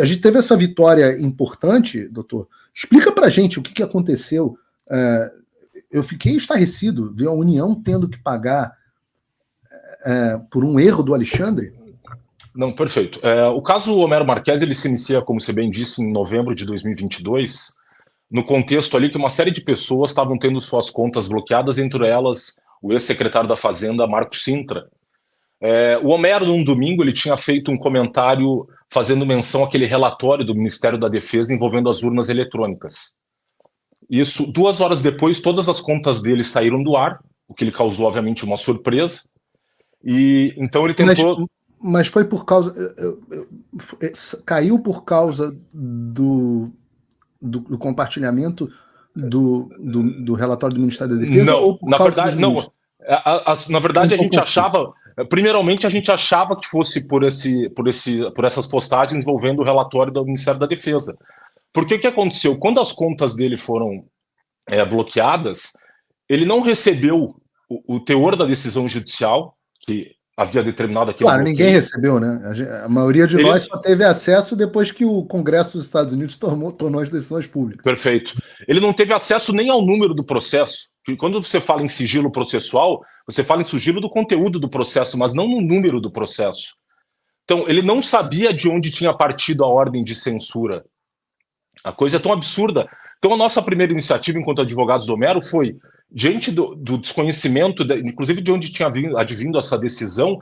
a gente teve essa vitória importante, doutor. Explica pra gente o que aconteceu. Eu fiquei estarrecido ver a União tendo que pagar por um erro do Alexandre. Não, perfeito. O caso Homero Marques, ele se inicia, como você bem disse, em novembro de 2022, no contexto ali que uma série de pessoas estavam tendo suas contas bloqueadas, entre elas o ex-secretário da Fazenda, Marco Sintra. O Homero, num domingo, ele tinha feito um comentário fazendo menção àquele relatório do Ministério da Defesa envolvendo as urnas eletrônicas. Isso, 2 horas depois, todas as contas dele saíram do ar, o que lhe causou, obviamente, uma surpresa. E então ele tentou... Mas foi por causa... caiu por causa do compartilhamento do relatório do Ministério da Defesa? Não, ou por na causa verdade, não. Na verdade, a gente achava... Primeiramente, a gente achava que fosse por essas postagens envolvendo o relatório do Ministério da Defesa. Porque o que aconteceu? Quando as contas dele foram bloqueadas, ele não recebeu o teor da decisão judicial que havia determinado aquele bloqueio. Ninguém recebeu, né? A maioria de nós só teve acesso depois que o Congresso dos Estados Unidos tornou as decisões públicas. Perfeito. Ele não teve acesso nem ao número do processo. Porque quando você fala em sigilo processual, você fala em sigilo do conteúdo do processo, mas não no número do processo. Então, ele não sabia de onde tinha partido a ordem de censura. A coisa é tão absurda. Então, a nossa primeira iniciativa enquanto advogados do Homero foi, diante do desconhecimento, inclusive de onde tinha advindo essa decisão,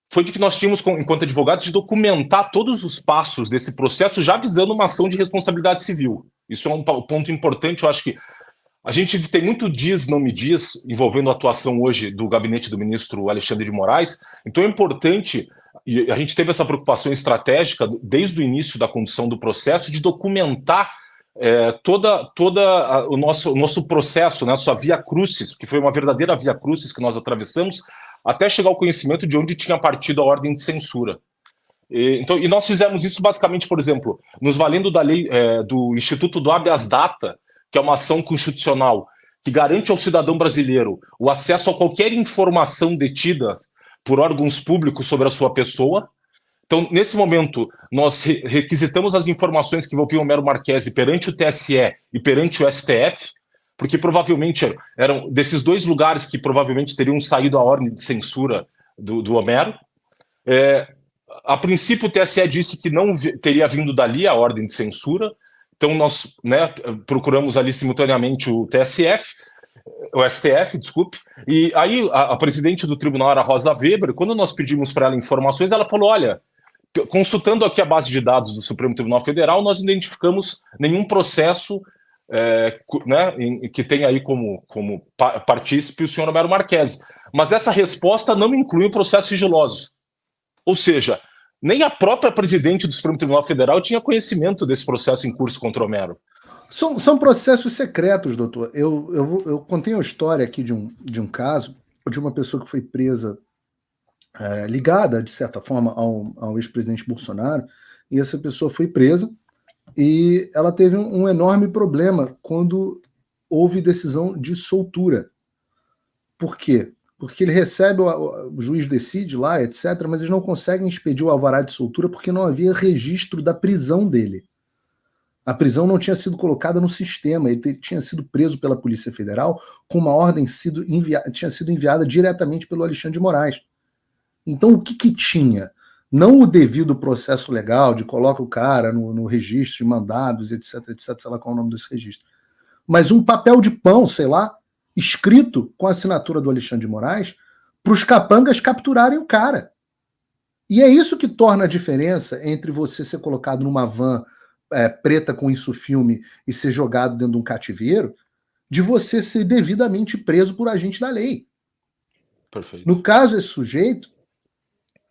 foi de que nós tínhamos, enquanto advogados, de documentar todos os passos desse processo, já visando uma ação de responsabilidade civil. Isso é um ponto importante. Eu acho que a gente tem muito diz, não me diz, envolvendo a atuação hoje do gabinete do ministro Alexandre de Moraes. Então é importante, e a gente teve essa preocupação estratégica desde o início da condução do processo, de documentar toda o nosso processo, né, a sua via crucis, que foi uma verdadeira via crucis que nós atravessamos, até chegar ao conhecimento de onde tinha partido a ordem de censura. E nós fizemos isso basicamente, por exemplo, nos valendo da lei do Instituto do Habeas Data, que é uma ação constitucional que garante ao cidadão brasileiro o acesso a qualquer informação detida por órgãos públicos sobre a sua pessoa. Então, nesse momento, nós requisitamos as informações que envolviam Homero Marques perante o TSE e perante o STF, porque provavelmente eram desses 2 lugares que provavelmente teriam saído a ordem de censura do Homero. A princípio, o TSE disse que não teria vindo dali a ordem de censura. Então, nós procuramos ali simultaneamente o STF, desculpe, e aí a presidente do tribunal era a Rosa Weber. Quando nós pedimos para ela informações, ela falou, olha, consultando aqui a base de dados do Supremo Tribunal Federal, nós identificamos nenhum processo que tem aí como partícipe o senhor Homero Marques. Mas essa resposta não inclui o processo sigiloso. Ou seja, nem a própria presidente do Supremo Tribunal Federal tinha conhecimento desse processo em curso contra o Homero. São processos secretos, doutor. Eu contei uma história aqui de um caso de uma pessoa que foi presa ligada, de certa forma, ao ex-presidente Bolsonaro, e essa pessoa foi presa e ela teve um enorme problema quando houve decisão de soltura. Por quê? Porque ele recebe, o juiz decide lá, etc., mas eles não conseguem expedir o alvará de soltura porque não havia registro da prisão dele. A prisão não tinha sido colocada no sistema, ele tinha sido preso pela Polícia Federal com uma ordem tinha sido enviada diretamente pelo Alexandre de Moraes. Então o que tinha? Não o devido processo legal de coloca o cara no registro de mandados, etc., sei lá qual é o nome desse registro, mas um papel de pão, sei lá, escrito com a assinatura do Alexandre de Moraes, para os capangas capturarem o cara. E é isso que torna a diferença entre você ser colocado numa van preta com isso filme e ser jogado dentro de um cativeiro, de você ser devidamente preso por agente da lei. Perfeito. No caso, esse sujeito,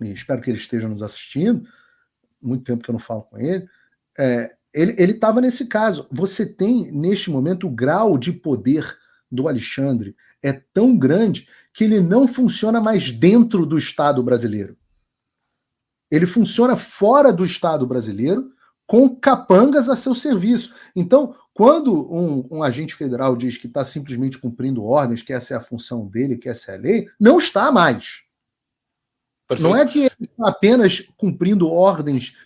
e espero que ele esteja nos assistindo, muito tempo que eu não falo com ele, ele estava nesse caso. Você tem, neste momento, o grau de poder do Alexandre é tão grande que ele não funciona mais dentro do Estado brasileiro. Ele funciona fora do Estado brasileiro com capangas a seu serviço. Então, quando um agente federal diz que está simplesmente cumprindo ordens, que essa é a função dele, que essa é a lei, não está mais. Perfeito. Não é que ele está apenas cumprindo ordens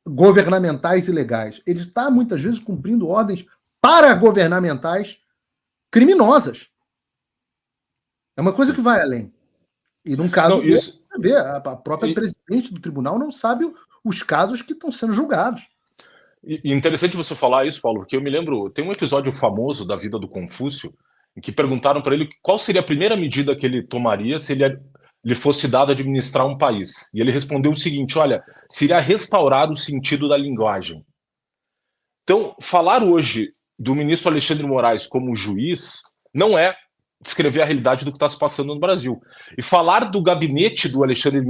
governamentais ilegais. Ele está, muitas vezes, cumprindo ordens paragovernamentais criminosas. É uma coisa que vai além. E num caso desse, a própria presidente do tribunal não sabe os casos que estão sendo julgados. E interessante você falar isso, Paulo, porque eu me lembro, tem um episódio famoso da vida do Confúcio, em que perguntaram para ele qual seria a primeira medida que ele tomaria se ele fosse dado a administrar um país. E ele respondeu o seguinte: olha, seria restaurar o sentido da linguagem. Então, falar hoje do ministro Alexandre de Moraes como juiz não é descrever a realidade do que está se passando no Brasil. E falar do gabinete do Alexandre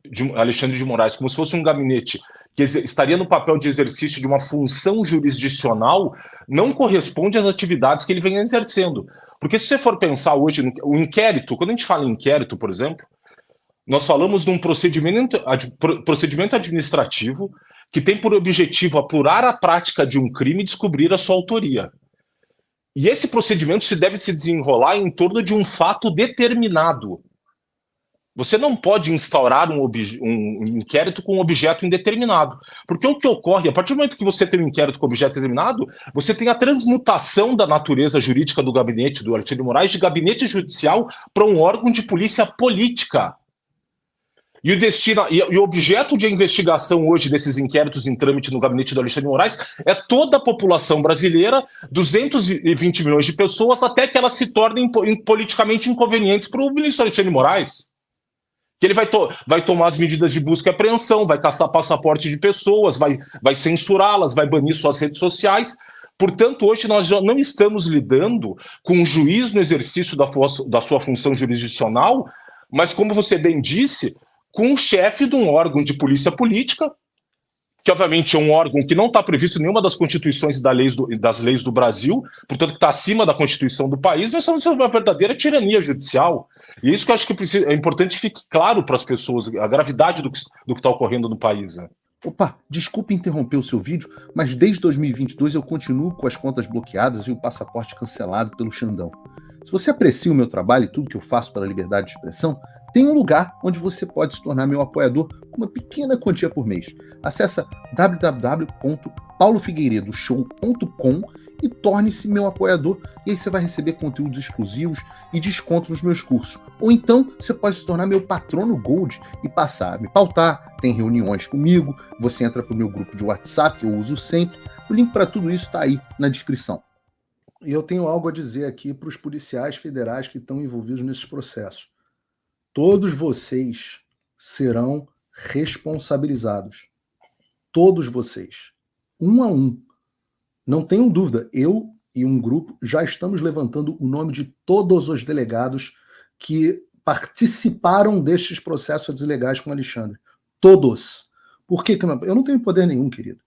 de Moraes como se fosse um gabinete que estaria no papel de exercício de uma função jurisdicional não corresponde às atividades que ele vem exercendo. Porque se você for pensar hoje, o inquérito, quando a gente fala em inquérito, por exemplo, nós falamos de um procedimento administrativo que tem por objetivo apurar a prática de um crime e descobrir a sua autoria. E esse procedimento deve se desenrolar em torno de um fato determinado. Você não pode instaurar um inquérito com um objeto indeterminado. Porque o que ocorre, a partir do momento que você tem um inquérito com objeto determinado, você tem a transmutação da natureza jurídica do gabinete do Alexandre de Moraes de gabinete judicial para um órgão de polícia política. E o objeto de investigação hoje desses inquéritos em trâmite no gabinete do Alexandre de Moraes é toda a população brasileira, 220 milhões de pessoas, até que elas se tornem politicamente inconvenientes para o ministro Alexandre de Moraes. Que ele vai tomar as medidas de busca e apreensão, vai caçar passaporte de pessoas, vai censurá-las, vai banir suas redes sociais. Portanto, hoje nós já não estamos lidando com um juiz no exercício da sua função jurisdicional, mas, como você bem disse, com um chefe de um órgão de polícia política, que obviamente é um órgão que não está previsto em nenhuma das constituições e das leis do Brasil, portanto que está acima da Constituição do país. Nós estamos em uma verdadeira tirania judicial. E isso que eu acho que é importante que fique claro para as pessoas, a gravidade do que está ocorrendo no país. Né? Opa, desculpe interromper o seu vídeo, mas desde 2022 eu continuo com as contas bloqueadas e o passaporte cancelado pelo Xandão. Se você aprecia o meu trabalho e tudo que eu faço pela liberdade de expressão, tem um lugar onde você pode se tornar meu apoiador com uma pequena quantia por mês. Acesse www.paulofigueiredoshow.com e torne-se meu apoiador, e aí você vai receber conteúdos exclusivos e desconto nos meus cursos. Ou então você pode se tornar meu patrono Gold e passar a me pautar, tem reuniões comigo, você entra para o meu grupo de WhatsApp, que eu uso sempre. O link para tudo isso está aí na descrição. E eu tenho algo a dizer aqui para os policiais federais que estão envolvidos nesses processos. Todos vocês serão responsabilizados. Todos vocês. Um a um. Não tenham dúvida, eu e um grupo já estamos levantando o nome de todos os delegados que participaram destes processos ilegais com o Alexandre. Todos. Por que que eu não tenho poder nenhum, querido?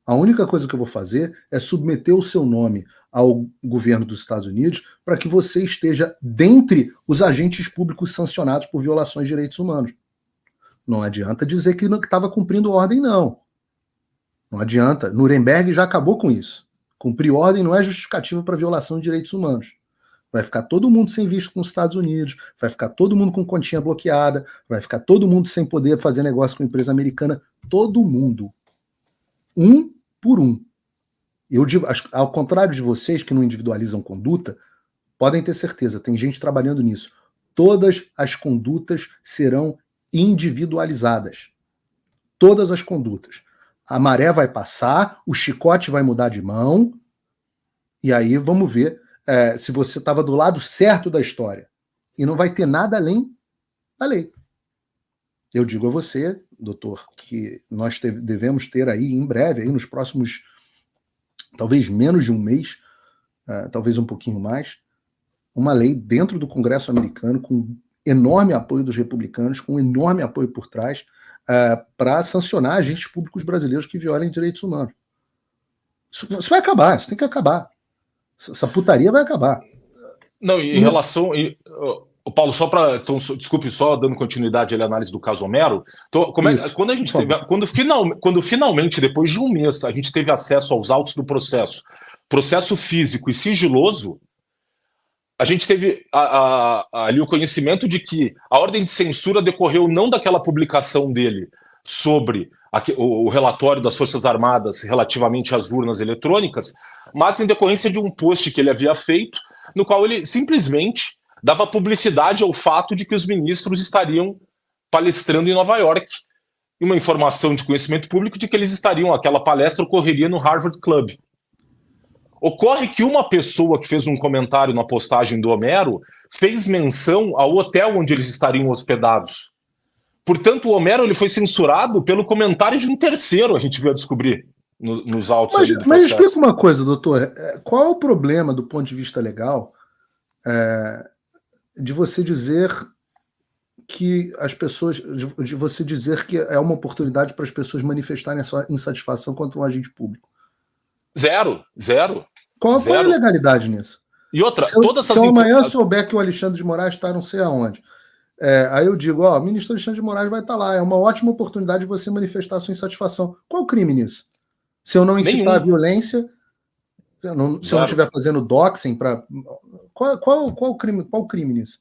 A única coisa que eu vou fazer é submeter o seu nome ao governo dos Estados Unidos para que você esteja dentre os agentes públicos sancionados por violações de direitos humanos. Não adianta dizer que estava cumprindo ordem, não. Não adianta. Nuremberg já acabou com isso. Cumprir ordem não é justificativa para violação de direitos humanos. Vai ficar todo mundo sem visto com os Estados Unidos, vai ficar todo mundo com continha bloqueada, vai ficar todo mundo sem poder fazer negócio com a empresa americana. Todo mundo. Um por um. Eu digo, ao contrário de vocês que não individualizam conduta, podem ter certeza, tem gente trabalhando nisso. Todas as condutas serão individualizadas. Todas as condutas. A maré vai passar, o chicote vai mudar de mão, e aí vamos ver se você estava do lado certo da história. E não vai ter nada além da lei. Eu digo a você, doutor, que nós devemos ter aí em breve, aí nos próximos, talvez menos de um mês, talvez um pouquinho mais, uma lei dentro do Congresso americano com enorme apoio dos republicanos, com enorme apoio por trás, para sancionar agentes públicos brasileiros que violem direitos humanos. Isso vai acabar, isso tem que acabar. Essa putaria vai acabar. Não, em relação... Paulo, só para... Então, desculpe, só dando continuidade à análise do caso Homero. Então, quando a gente teve... Quando finalmente, depois de um mês, a gente teve acesso aos autos do processo físico e sigiloso, a gente teve ali o conhecimento de que a ordem de censura decorreu não daquela publicação dele sobre o relatório das Forças Armadas relativamente às urnas eletrônicas, mas em decorrência de um post que ele havia feito, no qual ele simplesmente dava publicidade ao fato de que os ministros estariam palestrando em Nova York, e uma informação de conhecimento público de que eles estariam, aquela palestra ocorreria no Harvard Club. Ocorre que uma pessoa que fez um comentário na postagem do Homero fez menção ao hotel onde eles estariam hospedados. Portanto, o Homero ele foi censurado pelo comentário de um terceiro, a gente veio a descobrir nos autos ali do processo. Mas explica uma coisa, doutor. Qual é o problema, do ponto de vista legal, de você dizer que as pessoas, de você dizer que é uma oportunidade para as pessoas manifestarem a sua insatisfação contra um agente público? Zero. Qual é a legalidade nisso? E outra, se eu amanhã souber que o Alexandre de Moraes está não sei aonde, aí eu digo, o ministro Alexandre de Moraes vai estar lá, é uma ótima oportunidade de você manifestar a sua insatisfação. Qual o crime nisso? Se eu não incitar a violência, se eu não estiver fazendo doxing, qual o crime nisso?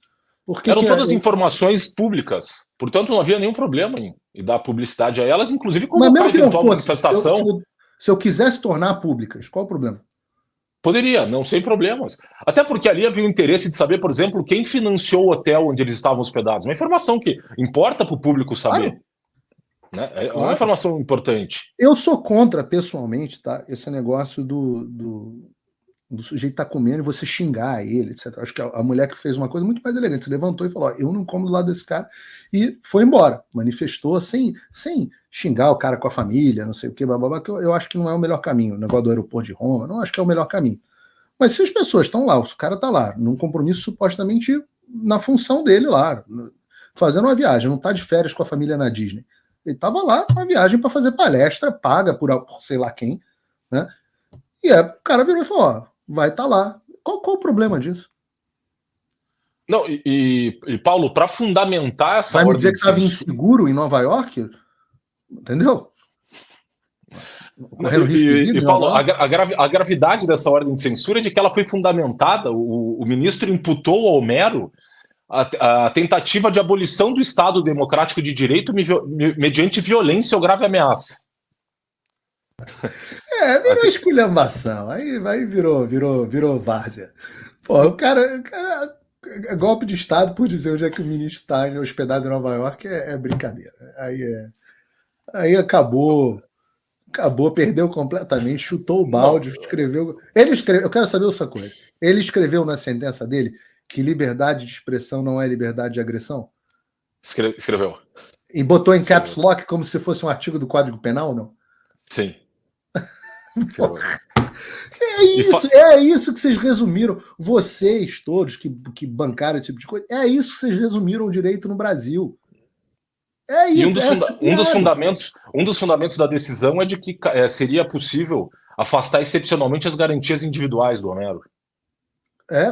Eram todas informações públicas, portanto não havia nenhum problema em dar publicidade a elas, inclusive como uma eventual manifestação. Se eu quisesse tornar públicas, qual o problema? Poderia, não sem problemas. Até porque ali havia o interesse de saber, por exemplo, quem financiou o hotel onde eles estavam hospedados. Uma informação que importa para o público saber. Claro. Né? É uma informação importante. Eu sou contra, pessoalmente, tá? Esse negócio do sujeito estar comendo e você xingar ele, etc. Acho que a mulher que fez uma coisa muito mais elegante, se levantou e falou, eu não como do lado desse cara, e foi embora. Manifestou sem xingar o cara com a família, não sei o que, bababá, que eu acho que não é o melhor caminho. O negócio do aeroporto de Roma, não acho que é o melhor caminho. Mas se as pessoas estão lá, o cara está lá, num compromisso supostamente na função dele lá, fazendo uma viagem, não está de férias com a família na Disney. Ele estava lá com uma viagem para fazer palestra, paga por sei lá quem, né? E o cara virou e falou, vai estar lá. Qual o problema disso? Não, e Paulo, para fundamentar essa ordem... Vai me dizer que estava inseguro em Nova York? Entendeu? E Paulo, a gravidade dessa ordem de censura é de que ela foi fundamentada, o ministro imputou ao Homero a tentativa de abolição do Estado Democrático de Direito mediante violência ou grave ameaça. Virou esculhambação. Aí virou várzea. Pô, o cara golpe de Estado por dizer onde é que o ministro está hospedado em Nova York é brincadeira. Aí acabou, perdeu completamente, chutou o balde, escreveu. Eu quero saber outra coisa. Ele escreveu na sentença dele que liberdade de expressão não é liberdade de agressão? Escreveu. E botou em caps lock como se fosse um artigo do Código Penal, não? Sim. É isso que vocês resumiram. Vocês todos que bancaram esse tipo de coisa, é isso que vocês resumiram o direito no Brasil. É isso. E um dos fundamentos da decisão é de que seria possível afastar excepcionalmente as garantias individuais do Homero.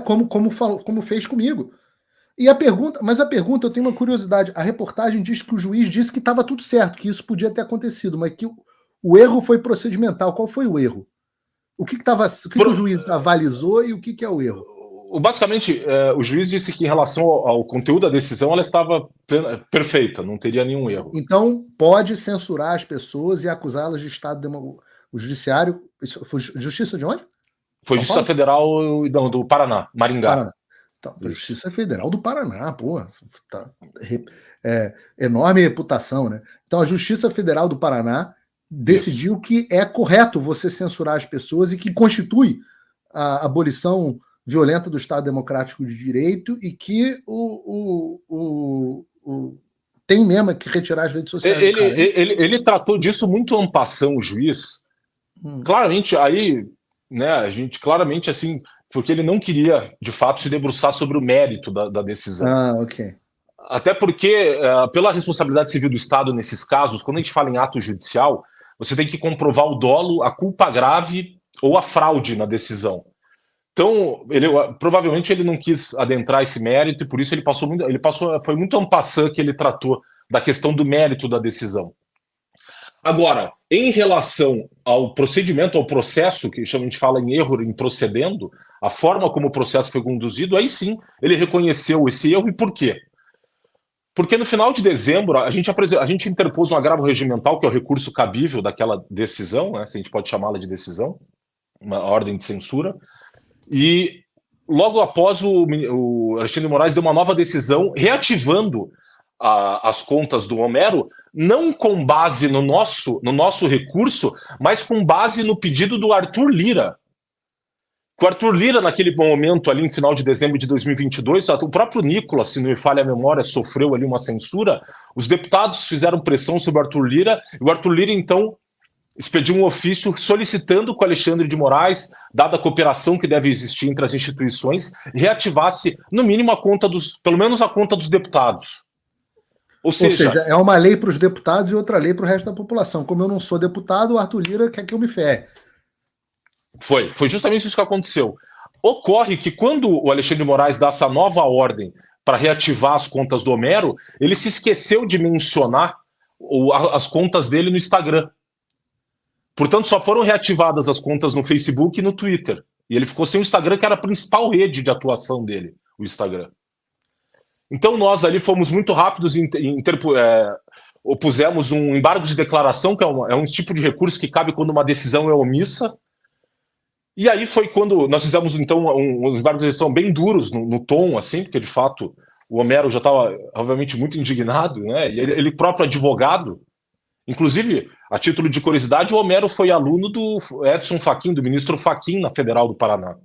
Como fez comigo. E a pergunta, eu tenho uma curiosidade. A reportagem diz que o juiz disse que estava tudo certo, que isso podia ter acontecido, mas que o erro foi procedimental. Qual foi o erro? O que o juiz avalizou e o que é o erro? Basicamente, o juiz disse que em relação ao conteúdo da decisão, ela estava perfeita, não teria nenhum erro. Então, pode censurar as pessoas e acusá-las de Estado o judiciário... Isso foi justiça de onde? Foi Justiça Federal do Paraná, Maringá. Paraná. Então, a Justiça Federal do Paraná, pô, tá, enorme reputação, né? Então, a Justiça Federal do Paraná decidiu que é correto você censurar as pessoas e que constitui a abolição violenta do Estado Democrático de Direito e que tem mesmo que retirar as redes sociais. Ele tratou disso muito en passant, o juiz. Claramente, aí, né, a gente claramente assim, porque ele não queria, de fato, se debruçar sobre o mérito da decisão. Ok. Até porque, pela responsabilidade civil do Estado nesses casos, quando a gente fala em ato judicial, você tem que comprovar o dolo, a culpa grave ou a fraude na decisão. Então, provavelmente ele não quis adentrar esse mérito e por isso foi muito en passant que ele tratou da questão do mérito da decisão. Agora, em relação ao procedimento, ao processo, que a gente fala em erro em procedendo, a forma como o processo foi conduzido, aí sim ele reconheceu esse erro. E por quê? Porque no final de dezembro, a gente interpôs um agravo regimental, que é o recurso cabível daquela decisão, né, se a gente pode chamá-la de decisão, uma ordem de censura, e logo após o Alexandre de Moraes deu uma nova decisão reativando as contas do Homero, não com base no nosso recurso, mas com base no pedido do Arthur Lira. O Arthur Lira, naquele momento, ali em final de dezembro de 2022, o próprio Nicolas, se não me falha a memória, sofreu ali uma censura. Os deputados fizeram pressão sobre o Arthur Lira, e o Arthur Lira, então, expediu um ofício solicitando que o Alexandre de Moraes, dada a cooperação que deve existir entre as instituições, reativasse, no mínimo, pelo menos a conta dos deputados. Ou seja, é uma lei para os deputados e outra lei para o resto da população. Como eu não sou deputado, o Arthur Lira quer que eu me ferre. Foi justamente isso que aconteceu. Ocorre que quando o Alexandre de Moraes dá essa nova ordem para reativar as contas do Homero, ele se esqueceu de mencionar as contas dele no Instagram. Portanto, só foram reativadas as contas no Facebook e no Twitter. E ele ficou sem o Instagram, que era a principal rede de atuação dele, o Instagram. Então nós ali fomos muito rápidos e opusemos um embargo de declaração, que é um tipo de recurso que cabe quando uma decisão é omissa. E aí foi quando nós fizemos, então, uns embargos de decisão bem duros no tom, assim, porque, de fato, o Homero já estava, obviamente, muito indignado, né? E ele próprio advogado. Inclusive, a título de curiosidade, o Homero foi aluno do Edson Fachin, do ministro Fachin, na Federal do Paraná.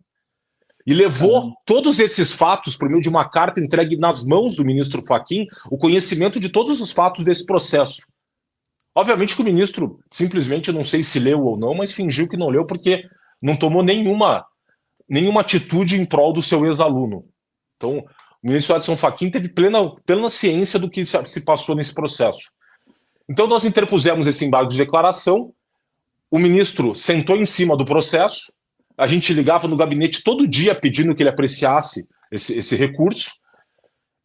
E levou todos esses fatos, por meio de uma carta entregue nas mãos do ministro Fachin, o conhecimento de todos os fatos desse processo. Obviamente que o ministro simplesmente, não sei se leu ou não, mas fingiu que não leu, porque não tomou nenhuma atitude em prol do seu ex-aluno. Então, o ministro Edson Fachin teve plena ciência do que se passou nesse processo. Então, nós interpusemos esse embargo de declaração, o ministro sentou em cima do processo, a gente ligava no gabinete todo dia pedindo que ele apreciasse esse recurso,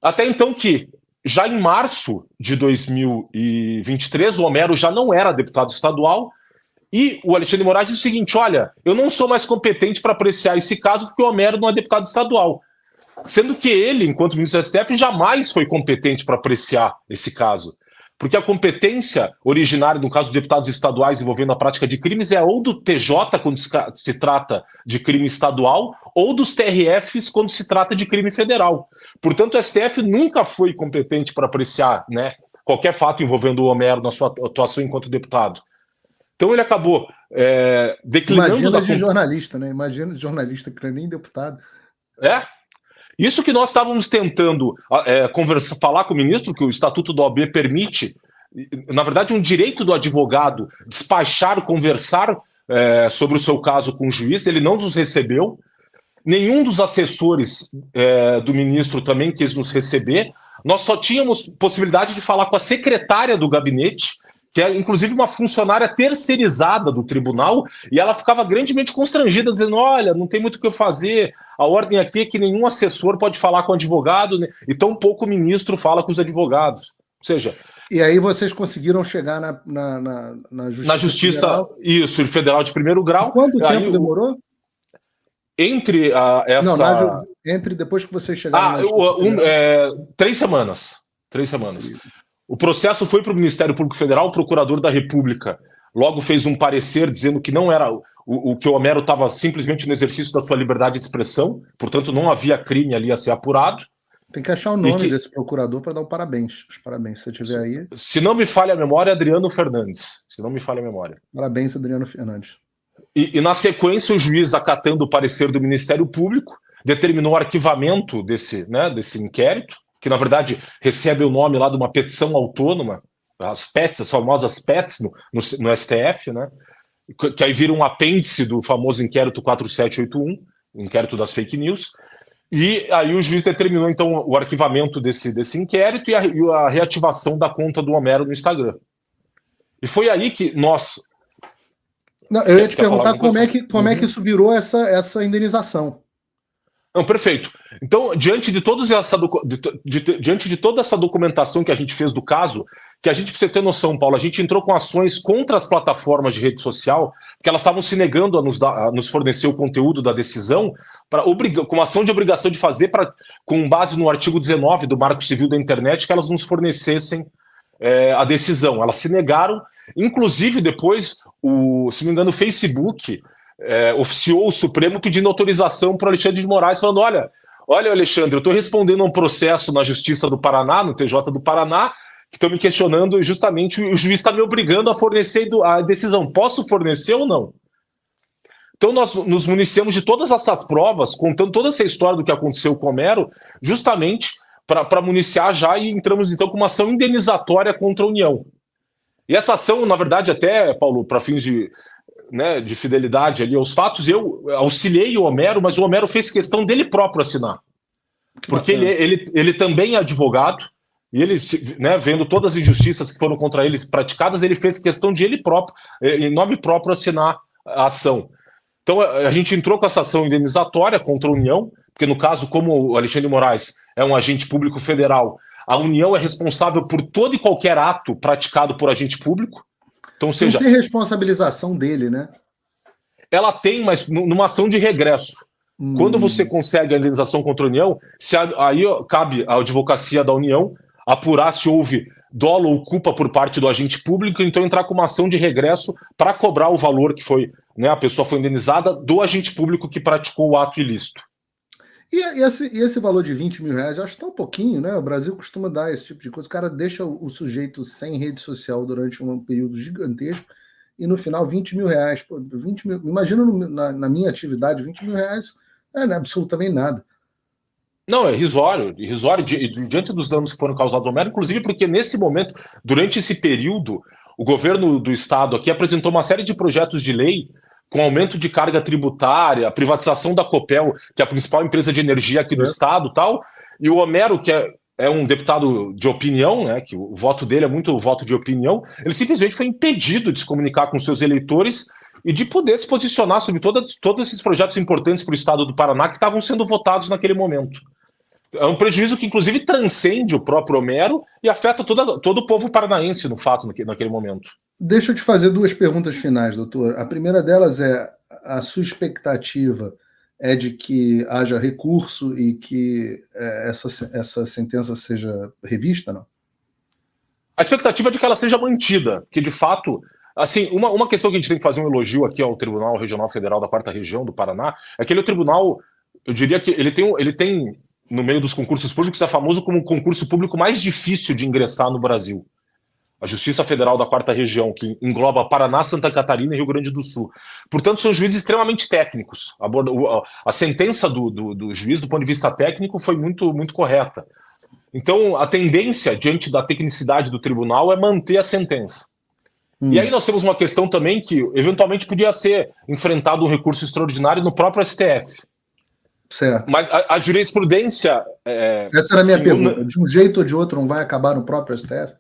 até então que, já em março de 2023, o Homero já não era deputado estadual, e o Alexandre de Moraes disse o seguinte: olha, eu não sou mais competente para apreciar esse caso porque o Homero não é deputado estadual. Sendo que ele, enquanto ministro do STF, jamais foi competente para apreciar esse caso. Porque a competência originária, no caso de deputados estaduais envolvendo a prática de crimes, é ou do TJ, quando se trata de crime estadual, ou dos TRFs, quando se trata de crime federal. Portanto, o STF nunca foi competente para apreciar, né, qualquer fato envolvendo o Homero na sua atuação enquanto deputado. Então ele acabou declinando... Imagina de jornalista, né? Imagina de jornalista, que não é nem deputado. Isso que nós estávamos tentando falar com o ministro, que o Estatuto da OAB permite, na verdade, um direito do advogado despachar, conversar sobre o seu caso com o juiz, ele não nos recebeu. Nenhum dos assessores do ministro também quis nos receber. Nós só tínhamos possibilidade de falar com a secretária do gabinete, que é inclusive uma funcionária terceirizada do tribunal, e ela ficava grandemente constrangida, dizendo: olha, não tem muito o que eu fazer, a ordem aqui é que nenhum assessor pode falar com o advogado, né? E tão pouco o ministro fala com os advogados. Ou seja... E aí vocês conseguiram chegar na Justiça, na Justiça Federal? Isso, Federal de primeiro grau. E quanto tempo demorou? Entre essa... entre depois que vocês chegaram na 3 semanas. 3 semanas. O processo foi para o Ministério Público Federal, o procurador da República logo fez um parecer dizendo que não era que o Homero estava simplesmente no exercício da sua liberdade de expressão, portanto não havia crime ali a ser apurado. Tem que achar o nome desse procurador para dar os parabéns, se você tiver aí. Se não me falha a memória, Adriano Fernandes. Se não me falha a memória. Parabéns, Adriano Fernandes. E na sequência, o juiz, acatando o parecer do Ministério Público, determinou o arquivamento desse inquérito, que na verdade recebe o nome lá de uma petição autônoma, as PETs, as famosas PETs no STF, né? Que aí vira um apêndice do famoso inquérito 4781, o inquérito das fake news, e aí o juiz determinou então o arquivamento desse inquérito e a reativação da conta do Homero no Instagram. E foi aí que nós... Não, eu ia te perguntar como é que isso virou essa indenização. Não, perfeito. Então, diante de toda essa documentação que a gente fez do caso, que a gente precisa ter noção, Paulo, a gente entrou com ações contra as plataformas de rede social, porque elas estavam se negando a nos fornecer o conteúdo da decisão, com uma ação de obrigação de fazer, com base no artigo 19 do Marco Civil da Internet, que elas nos fornecessem a decisão. Elas se negaram, inclusive depois, se não me engano, o Facebook oficiou o Supremo pedindo autorização para o Alexandre de Moraes, falando, olha, Alexandre, eu estou respondendo a um processo na Justiça do Paraná, no TJ do Paraná, que estão me questionando, e justamente o juiz está me obrigando a fornecer a decisão. Posso fornecer ou não? Então nós nos municiamos de todas essas provas, contando toda essa história do que aconteceu com o Homero, justamente para municiar já, e entramos então com uma ação indenizatória contra a União. E essa ação, na verdade, até, Paulo, para fins de fidelidade ali aos fatos, eu auxiliei o Homero, mas o Homero fez questão dele próprio assinar. Porque ele também é advogado, e ele, vendo todas as injustiças que foram contra ele praticadas, ele fez questão de ele próprio, em nome próprio, assinar a ação. Então a gente entrou com essa ação indenizatória contra a União, porque no caso, como o Alexandre de Moraes é um agente público federal, a União é responsável por todo e qualquer ato praticado por agente público. Então, ou seja, não tem responsabilização dele, né? Ela tem, mas numa ação de regresso. Quando você consegue a indenização contra a União, aí cabe à advocacia da União apurar se houve dolo ou culpa por parte do agente público, então entrar com uma ação de regresso para cobrar o valor que foi, a pessoa foi indenizada do agente público que praticou o ato ilícito. E esse valor de 20 mil reais, eu acho tão pouquinho, né? O Brasil costuma dar esse tipo de coisa. O cara deixa o sujeito sem rede social durante um período gigantesco e no final 20 mil reais. Pô, 20 mil, imagina na minha atividade, 20 mil reais não é absolutamente nada. Não, é irrisório diante dos danos que foram causados ao Homero, inclusive porque nesse momento, durante esse período, o governo do estado aqui apresentou uma série de projetos de lei com aumento de carga tributária, a privatização da Copel, que é a principal empresa de energia aqui do estado, tal, e o Homero, que é um deputado de opinião, que o voto dele é muito voto de opinião, ele simplesmente foi impedido de se comunicar com seus eleitores e de poder se posicionar sobre todos esses projetos importantes para o estado do Paraná que estavam sendo votados naquele momento. É um prejuízo que, inclusive, transcende o próprio Homero e afeta todo o povo paranaense, no fato, naquele momento. Deixa eu te fazer duas perguntas finais, doutor. A primeira delas é: a sua expectativa é de que haja recurso e que essa sentença seja revista, não? A expectativa é de que ela seja mantida, que, de fato, assim, uma questão que a gente tem que fazer um elogio aqui ao Tribunal Regional Federal da 4ª Região do Paraná é que ele é o tribunal, eu diria que ele tem no meio dos concursos públicos, é famoso como o concurso público mais difícil de ingressar no Brasil. A Justiça Federal da 4ª Região, que engloba Paraná, Santa Catarina e Rio Grande do Sul. Portanto, são juízes extremamente técnicos. A sentença do juiz, do ponto de vista técnico, foi muito, muito correta. Então, a tendência, diante da tecnicidade do tribunal, é manter a sentença. E aí nós temos uma questão também que, eventualmente, podia ser enfrentado um recurso extraordinário no próprio STF. Certo. Mas a jurisprudência... Essa era a minha pergunta. De um jeito ou de outro, não vai acabar no próprio STF?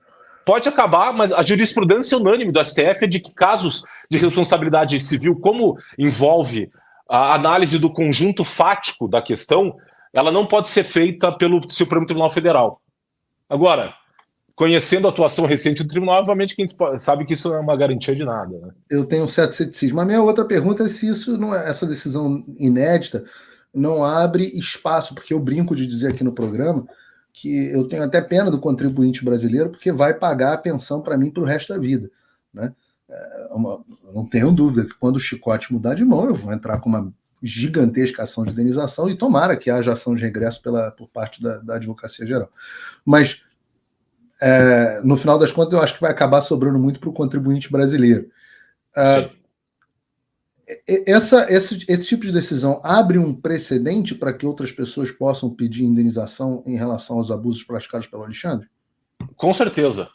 Pode acabar, mas a jurisprudência unânime do STF é de que casos de responsabilidade civil, como envolve a análise do conjunto fático da questão, ela não pode ser feita pelo Supremo Tribunal Federal. Agora, conhecendo a atuação recente do tribunal, obviamente que a gente sabe que isso não é uma garantia de nada, né? Eu tenho um certo ceticismo. A minha outra pergunta é se isso não é, essa decisão inédita não abre espaço, porque eu brinco de dizer aqui no programa que eu tenho até pena do contribuinte brasileiro, porque vai pagar a pensão para mim para o resto da vida, né? Não tenho dúvida que quando o chicote mudar de mão, eu vou entrar com uma gigantesca ação de indenização e tomara que haja ação de regresso por parte da Advocacia Geral. Mas, no final das contas, eu acho que vai acabar sobrando muito para o contribuinte brasileiro. Esse tipo de decisão abre um precedente para que outras pessoas possam pedir indenização em relação aos abusos praticados pelo Alexandre? Com certeza.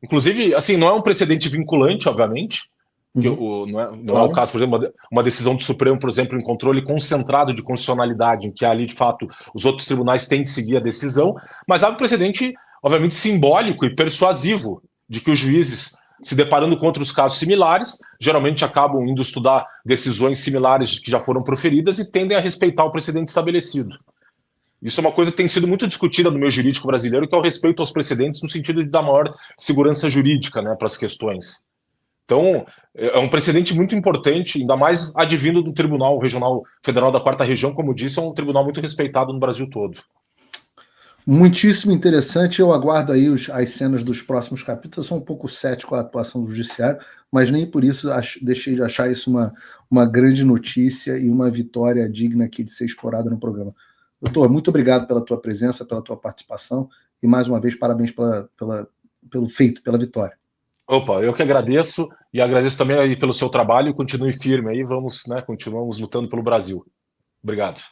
Inclusive, assim, não é um precedente vinculante, obviamente, que não é o caso, por exemplo, uma decisão do Supremo, por exemplo, em controle concentrado de constitucionalidade, em que ali, de fato, os outros tribunais têm de seguir a decisão, mas há um precedente, obviamente, simbólico e persuasivo de que os juízes, se deparando com outros casos similares, geralmente acabam indo estudar decisões similares que já foram proferidas e tendem a respeitar o precedente estabelecido. Isso é uma coisa que tem sido muito discutida no meio jurídico brasileiro, que é o respeito aos precedentes no sentido de dar maior segurança jurídica, né, para as questões. Então, é um precedente muito importante, ainda mais advindo do Tribunal Regional Federal da Quarta Região, como disse, é um tribunal muito respeitado no Brasil todo. Muitíssimo interessante, eu aguardo aí as cenas dos próximos capítulos. Eu sou um pouco cético com a atuação do judiciário, mas nem por isso deixei de achar isso uma grande notícia e uma vitória digna aqui de ser explorada no programa. Doutor, muito obrigado pela tua presença, pela tua participação, e mais uma vez parabéns pelo feito, pela vitória. Opa, eu que agradeço, e agradeço também aí pelo seu trabalho, continue firme aí, vamos, né, continuamos lutando pelo Brasil. Obrigado.